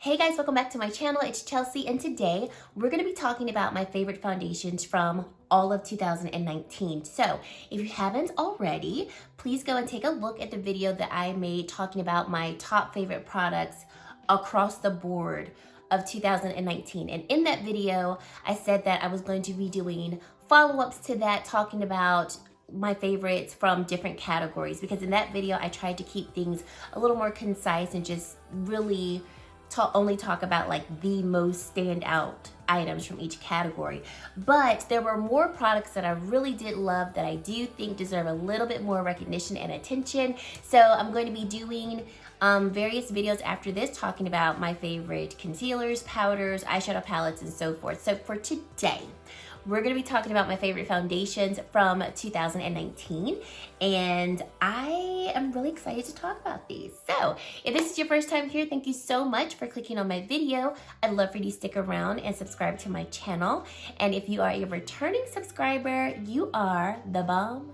Hey guys, welcome back to my channel. It's Chelsea, and today we're going to be talking about my favorite foundations from all of 2019. So if you haven't already, please go and take a look at the video that I made talking about my top favorite products across the board of 2019. And in that video, I said that I was going to be doing follow-ups to that, talking about my favorites from different categories, because in that video I tried to keep things a little more concise and just really only talk about like the most standout items from each category. But there were more products that I really did love that I do think deserve a little bit more recognition and attention. So I'm going to be doing various videos after this talking about my favorite concealers, powders, eyeshadow palettes, and so forth. So for today, we're going to be talking about my favorite foundations from 2019, and I am really excited to talk about these. So if this is your first time here, thank you so much for clicking on my video. I'd love for you to stick around and subscribe to my channel. And if you are a returning subscriber, you are the bomb.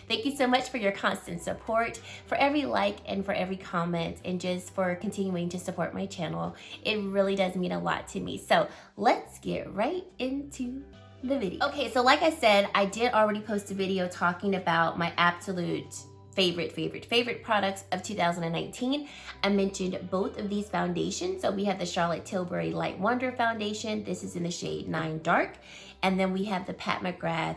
Thank you so much for your constant support, for every like and for every comment, and just for continuing to support my channel. It really does mean a lot to me. So let's get right into the video. Okay, so like I said, I did already post a video talking about my absolute favorite products of 2019. I mentioned both of these foundations. So we have the Charlotte Tilbury Light Wonder foundation. This is in the shade 9 Dark. And then we have the Pat McGrath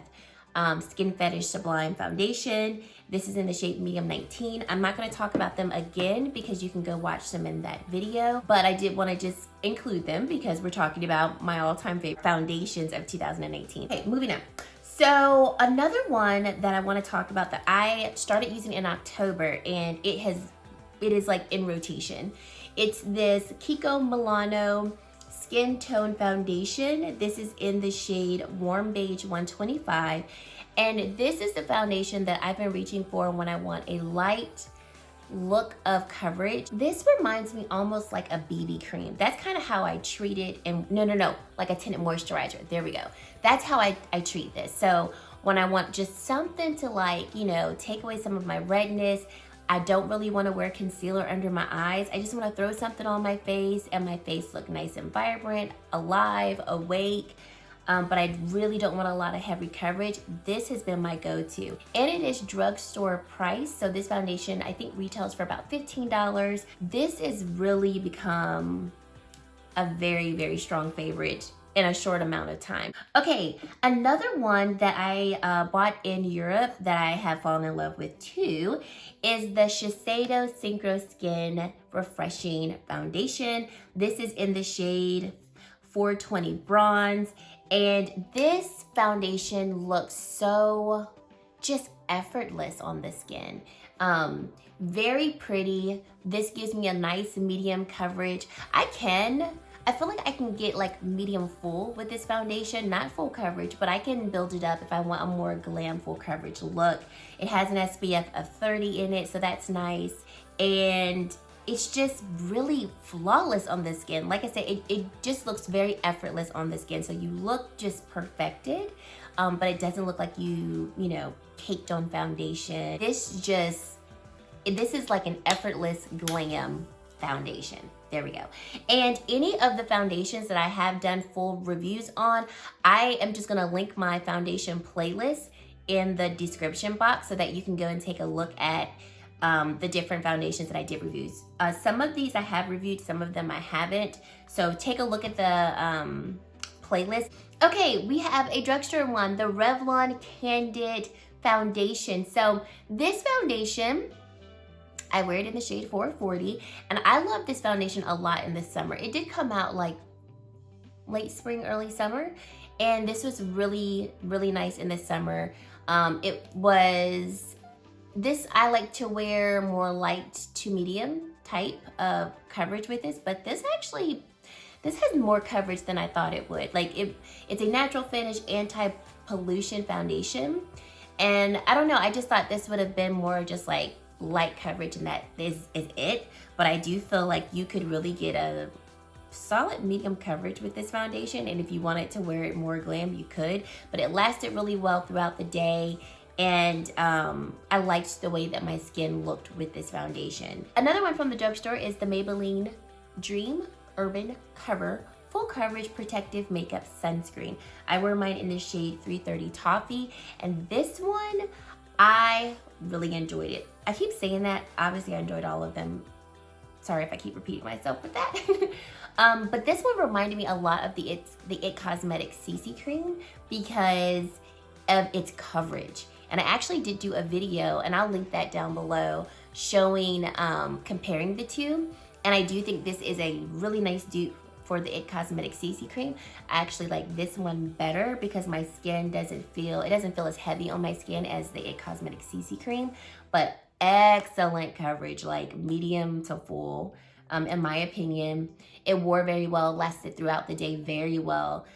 Skin Fetish Sublime foundation. This is in the shade medium 19. I'm not going to talk about them again because you can go watch them in that video, but I did want to just include them because we're talking about my all-time favorite foundations of 2018. Okay, moving on. So another one that I want to talk about that I started using in October, and it is like in rotation. It's this Kiko Milano Skin Tone Foundation. This is in the shade Warm Beige 125. And this is the foundation that I've been reaching for when I want a light look of coverage. This reminds me almost like a BB cream. That's kind of how I treat it. And no, like a tinted moisturizer. There we go. That's how I treat this. So when I want just something to like, you know, take away some of my redness, I don't really want to wear concealer under my eyes. I just want to throw something on my face and my face look nice and vibrant, alive, awake. But I really don't want a lot of heavy coverage. This has been my go-to. And it is drugstore price. So this foundation I think retails for about $15. This has really become a very strong favorite in a short amount of time. Okay, another one that I bought in Europe that I have fallen in love with too is the Shiseido Syncro Skin Refreshing Foundation. This is in the shade 420 Bronze, and this foundation looks so just effortless on the skin. Very pretty. This gives me a nice medium coverage. I feel like I can get like medium full with this foundation, not full coverage, but I can build it up if I want a more glam full coverage look. It has an SPF of 30 in it, so that's nice. And it's just really flawless on the skin. Like I said, it just looks very effortless on the skin. So you look just perfected, but it doesn't look like you know, caked on foundation. This is like an effortless glam foundation. There we go. And any of the foundations that I have done full reviews on, I am just gonna link my foundation playlist in the description box so that you can go and take a look at the different foundations that I did reviews. Some of these I have reviewed, some of them I haven't. So take a look at the playlist. Okay, we have a drugstore one, the Revlon Candid foundation. So this foundation, I wear it in the shade 440, and I love this foundation a lot in the summer. It did come out like late spring, early summer, and this was really nice in the summer. This I like to wear more light to medium type of coverage with this, but this has more coverage than I thought it would. Like it's a natural finish anti-pollution foundation, and I don't know, I just thought this would have been more just like light coverage, and that is it. But I do feel like you could really get a solid medium coverage with this foundation, and if you wanted to wear it more glam, you could. But it lasted really well throughout the day, and I liked the way that my skin looked with this foundation. Another one from the drugstore is the Maybelline Dream Urban Cover Full Coverage Protective Makeup Sunscreen. I wear mine in the shade 330 Toffee, and this one, I really enjoyed it. I keep saying that. Obviously, I enjoyed all of them. Sorry if I keep repeating myself with that. But this one reminded me a lot of the It Cosmetics CC Cream because of its coverage. And I actually did do a video, and I'll link that down below, showing, comparing the two. And I do think this is a really nice dupe for the It Cosmetics CC Cream. I actually like this one better because my skin doesn't feel as heavy on my skin as the It Cosmetics CC Cream, but excellent coverage, like medium to full, in my opinion. It wore very well, lasted throughout the day very well.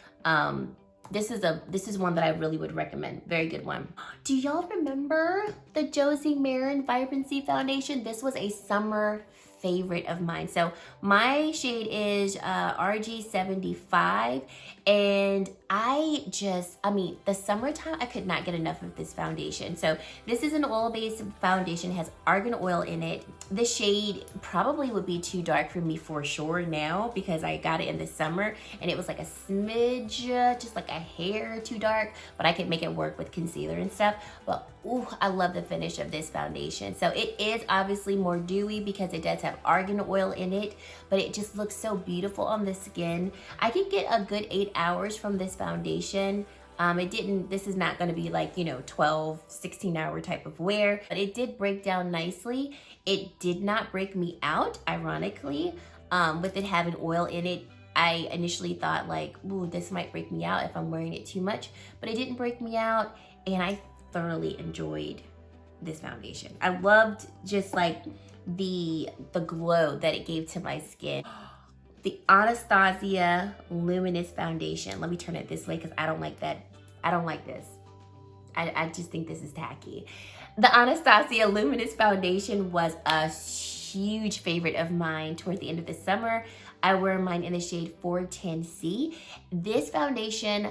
This is one that I really would recommend. Very good one. Do y'all remember the Josie Maran Vibrancy Foundation? This was a summer favorite of mine. So my shade is RG75, and the summertime, I could not get enough of this foundation. So this is an oil-based foundation, has argan oil in it. The shade probably would be too dark for me for sure now because I got it in the summer and it was like a smidge, just like a hair too dark, but I could make it work with concealer and stuff. But ooh, I love the finish of this foundation. So it is obviously more dewy because it does have argan oil in it, but it just looks so beautiful on the skin. I could get a good 8 hours from this foundation. This is not gonna be like, 12, 16 hour type of wear, but it did break down nicely. It did not break me out, ironically. With it having oil in it, I initially thought like, ooh, this might break me out if I'm wearing it too much, but it didn't break me out, and I thoroughly enjoyed this foundation. I loved just like the glow that it gave to my skin. The Anastasia Luminous Foundation. Let me turn it this way because I don't like that. I don't like this. I just think this is tacky. The Anastasia Luminous Foundation was a huge favorite of mine toward the end of the summer. I wear mine in the shade 410C. This foundation,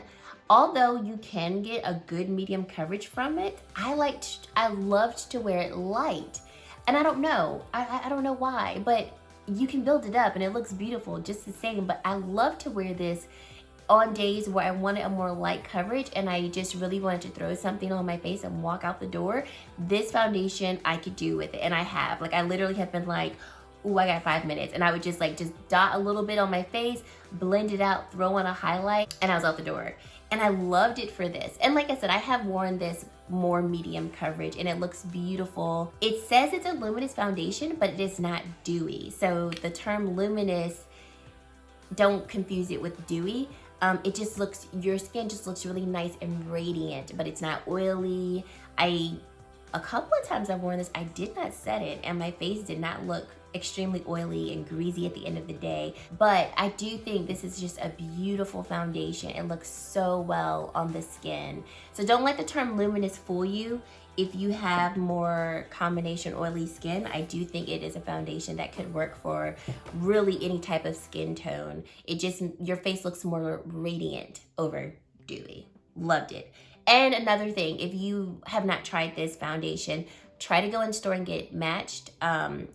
although you can get a good medium coverage from it, I loved to wear it light. And I don't know, I don't know why, but you can build it up and it looks beautiful just the same. But I love to wear this on days where I wanted a more light coverage and I just really wanted to throw something on my face and walk out the door. This foundation I could do with it, and I have. Like, I literally have been like, ooh, I got 5 minutes, and I would just dot a little bit on my face, blend it out, throw on a highlight, and I was out the door. And I loved it for this. And like I said, I have worn this more medium coverage and it looks beautiful. It says it's a luminous foundation, but it is not dewy. So the term luminous, don't confuse it with dewy. It just looks, your skin just looks really nice and radiant, but it's not oily. A couple of times I've worn this, I did not set it and my face did not look extremely oily and greasy at the end of the day. But I do think this is just a beautiful foundation. It looks so well on the skin. So don't let the term luminous fool you. If you have more combination oily skin, I do think it is a foundation that could work for really any type of skin tone. Your face looks more radiant over dewy. Loved it. And another thing, if you have not tried this foundation, try to go in store and get it matched,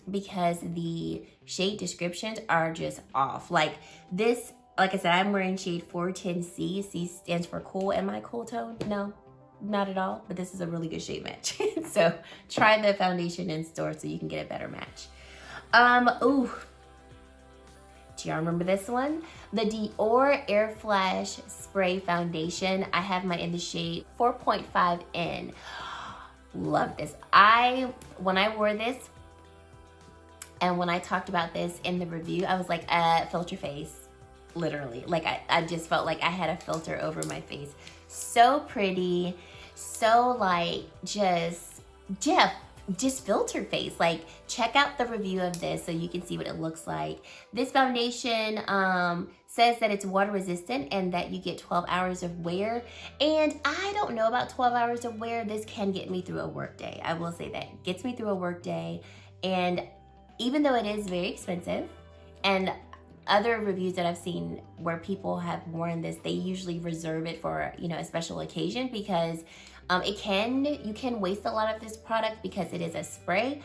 because the shade descriptions are just off. Like this, like I said, I'm wearing shade 410C. C stands for cool. Am I cool tone? No, not at all, but this is a really good shade match. So try the foundation in store so you can get a better match. Ooh, do y'all remember this one? The Dior Airflash Spray Foundation. I have mine in the shade 4.5N. Love this. When I wore this and when I talked about this in the review, I was like, filter face, literally. Like I just felt like I had a filter over my face. So pretty, so like just filter face. Like, check out the review of this so you can see what it looks like. This foundation says that it's water resistant and that you get 12 hours of wear. And I don't know about 12 hours of wear. This can get me through a work day. I will say that. It gets me through a work day. And even though it is very expensive, and other reviews that I've seen where people have worn this, they usually reserve it for, a special occasion because you can waste a lot of this product because it is a spray.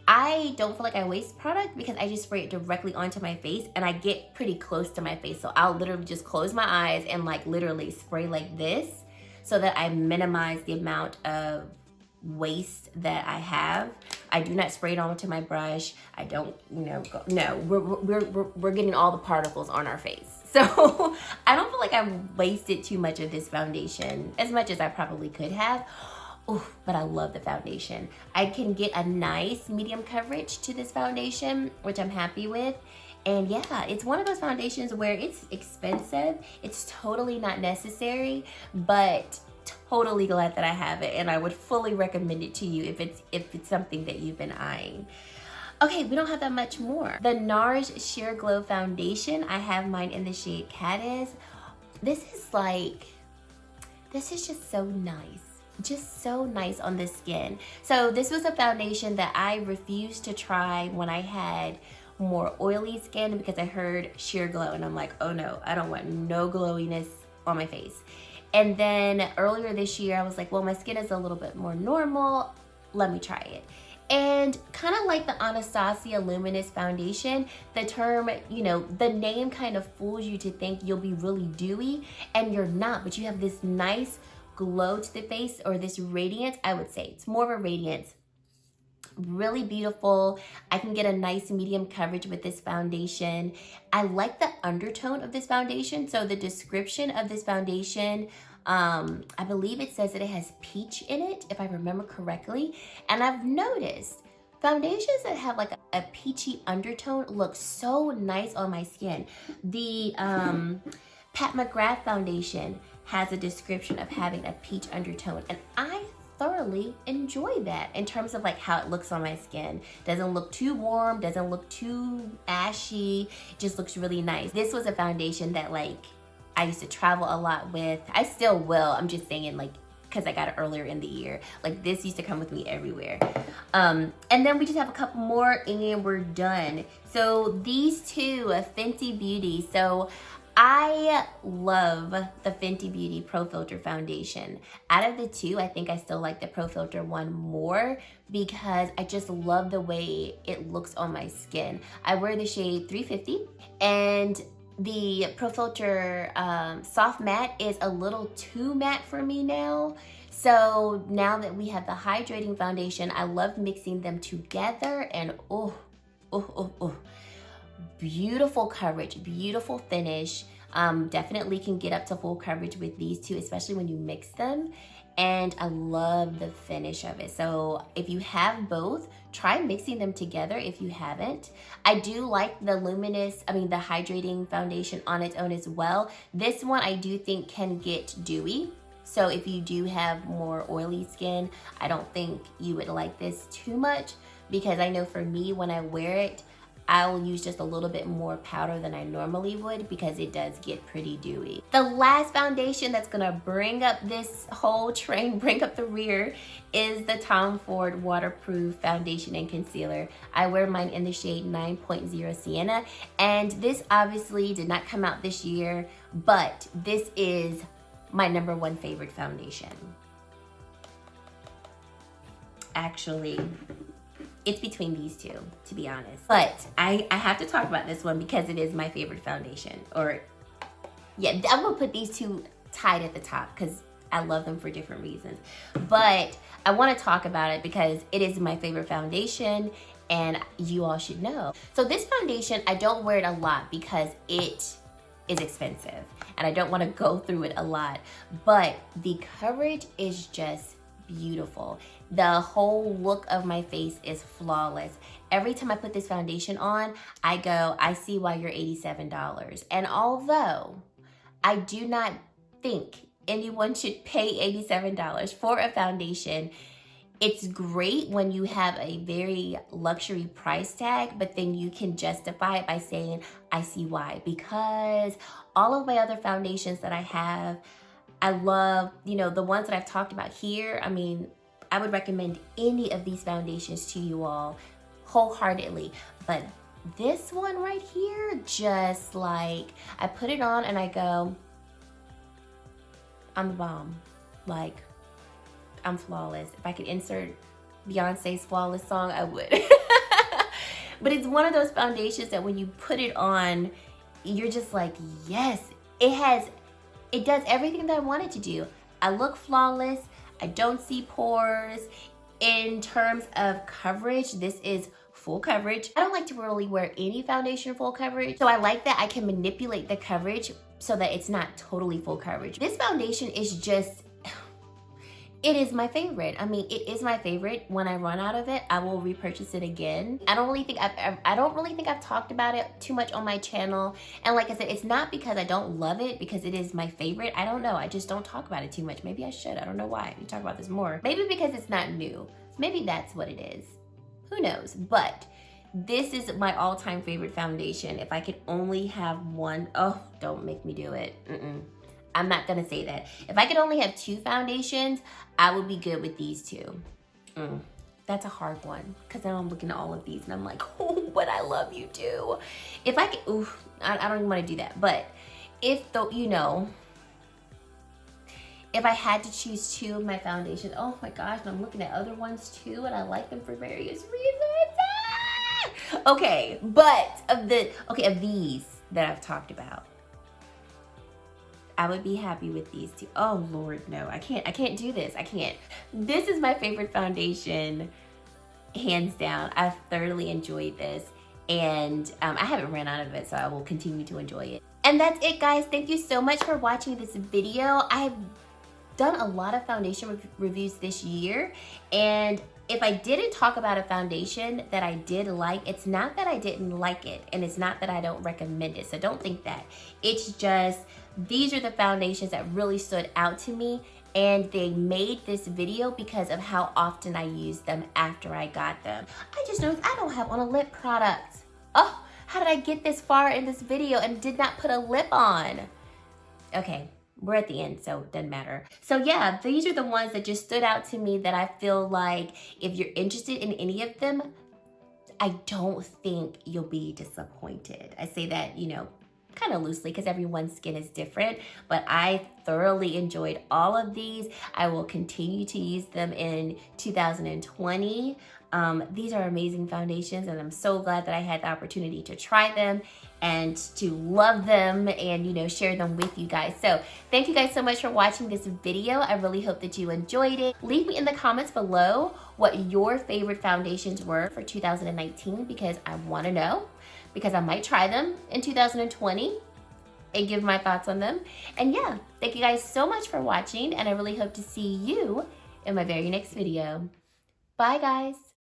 I don't feel like I waste product because I just spray it directly onto my face, and I get pretty close to my face. So I'll literally just close my eyes and like literally spray like this so that I minimize the amount of waste that I have. I do not spray it onto my brush. I don't, no, we're getting all the particles on our face. So I don't feel like I've wasted too much of this foundation, as much as I probably could have. Ooh, but I love the foundation. I can get a nice medium coverage to this foundation, which I'm happy with. And yeah, it's one of those foundations where it's expensive. It's totally not necessary, but totally glad that I have it, and I would fully recommend it to you if it's something that you've been eyeing. Okay, we don't have that much more. The NARS Sheer Glow Foundation, I have mine in the shade Candid. This is just so nice. Just so nice on the skin. So this was a foundation that I refused to try when I had more oily skin because I heard sheer glow, and I'm like, oh no, I don't want no glowiness on my face. And then earlier this year, I was like, well, my skin is a little bit more normal. Let me try it. And kind of like the Anastasia Luminous foundation, the term, the name kind of fools you to think you'll be really dewy, and you're not, but you have this nice glow to the face, or this radiance. I would say it's more of a radiance. Really beautiful. I can get a nice medium coverage with this foundation. I like the undertone of this foundation. So the description of this foundation, I believe it says that it has peach in it, if I remember correctly. And I've noticed foundations that have like a peachy undertone look so nice on my skin. The Pat McGrath foundation has a description of having a peach undertone, and I thoroughly enjoy that in terms of like how it looks on my skin. Doesn't look too warm, doesn't look too ashy, just looks really nice. This was a foundation that like I used to travel a lot with. I still will, I'm just saying, like, because I got it earlier in the year. Like, this used to come with me everywhere. And then we just have a couple more and we're done. So these two, Fenty Beauty. So I love the Fenty Beauty Pro Filt'r foundation. Out of the two, I think I still like the Pro Filt'r one more because I just love the way it looks on my skin. I wear the shade 350, and the Pro Filt'r Soft Matte is a little too matte for me now. So now that we have the Hydrating foundation, I love mixing them together, and beautiful coverage, beautiful finish. Definitely can get up to full coverage with these two, especially when you mix them. And I love the finish of it. So if you have both, try mixing them together if you haven't. I do like the the Hydrating foundation on its own as well. This one I do think can get dewy. So if you do have more oily skin, I don't think you would like this too much, because I know for me, when I wear it, I will use just a little bit more powder than I normally would because it does get pretty dewy. The last foundation that's gonna bring up this whole train, bring up the rear, is the Tom Ford Waterproof Foundation and Concealer. I wear mine in the shade 9.0 Sienna, and this obviously did not come out this year, but this is my #1 favorite foundation. Actually, it's between these two, to be honest. But I have to talk about this one because it is my favorite foundation. Or, yeah, I'm gonna put these two tied at the top because I love them for different reasons. But I wanna talk about it because it is my favorite foundation and you all should know. So this foundation, I don't wear it a lot because it is expensive and I don't wanna go through it a lot. But the coverage is just beautiful. The whole look of my face is flawless. Every time I put this foundation on, I go, I see why you're $87. And although I do not think anyone should pay $87 for a foundation, it's great when you have a very luxury price tag, but then you can justify it by saying, I see why. Because all of my other foundations that I have, I love, the ones that I've talked about here. I mean, I would recommend any of these foundations to you all wholeheartedly. But this one right here, just like, I put it on and I go, I'm the bomb. Like, I'm flawless. If I could insert Beyonce's Flawless song, I would. But it's one of those foundations that when you put it on, you're just like, yes, it does everything that I want it to do. I look flawless. I don't see pores. In terms of coverage, this is full coverage. I don't like to really wear any foundation full coverage, so I like that I can manipulate the coverage so that it's not totally full coverage. This foundation is just, it is my favorite. I mean, it is my favorite. When I run out of it, I will repurchase it again. I don't really think I've talked about it too much on my channel. And like I said, it's not because I don't love it, because it is my favorite. I don't know. I just don't talk about it too much. Maybe I should. I don't know why. We talk about this more. Maybe because it's not new. Maybe that's what it is. Who knows? But this is my all-time favorite foundation. If I could only have one, oh, don't make me do it. I'm not gonna say that. If I could only have 2 foundations, I would be good with these 2. That's a hard one, because now I'm looking at all of these and I'm like, oh, but I love you too. If I could, I don't even want to do that. But if though, you know, if I had to choose 2 of my foundations, oh my gosh, and I'm looking at other ones too, and I like them for various reasons. Okay, but of these that I've talked about, I would be happy with these 2. Oh Lord, no, I can't do this. I can't. This is my favorite foundation, hands down. I've thoroughly enjoyed this, and I haven't ran out of it, so I will continue to enjoy it. And that's it, guys. Thank you so much for watching this video. I've done a lot of foundation reviews this year, and if I didn't talk about a foundation that I did like, it's not that I didn't like it, and it's not that I don't recommend it, so don't think that. It's just, these are the foundations that really stood out to me, and they made this video because of how often I used them after I got them. I just noticed I don't have on a lip product. Oh, how did I get this far in this video and did not put a lip on? Okay. We're at the end, so it doesn't matter. So yeah, these are the ones that just stood out to me that I feel like if you're interested in any of them, I don't think you'll be disappointed. I say that, you know, kind of loosely because everyone's skin is different, but I thoroughly enjoyed all of these. I will continue to use them in 2020. These are amazing foundations, and I'm so glad that I had the opportunity to try them and to love them and, you know, share them with you guys. So thank you guys so much for watching this video. I really hope that you enjoyed it. Leave me in the comments below what your favorite foundations were for 2019, because I want to know, because I might try them in 2020 and give my thoughts on them. And yeah, thank you guys so much for watching, and I really hope to see you in my very next video. Bye, guys.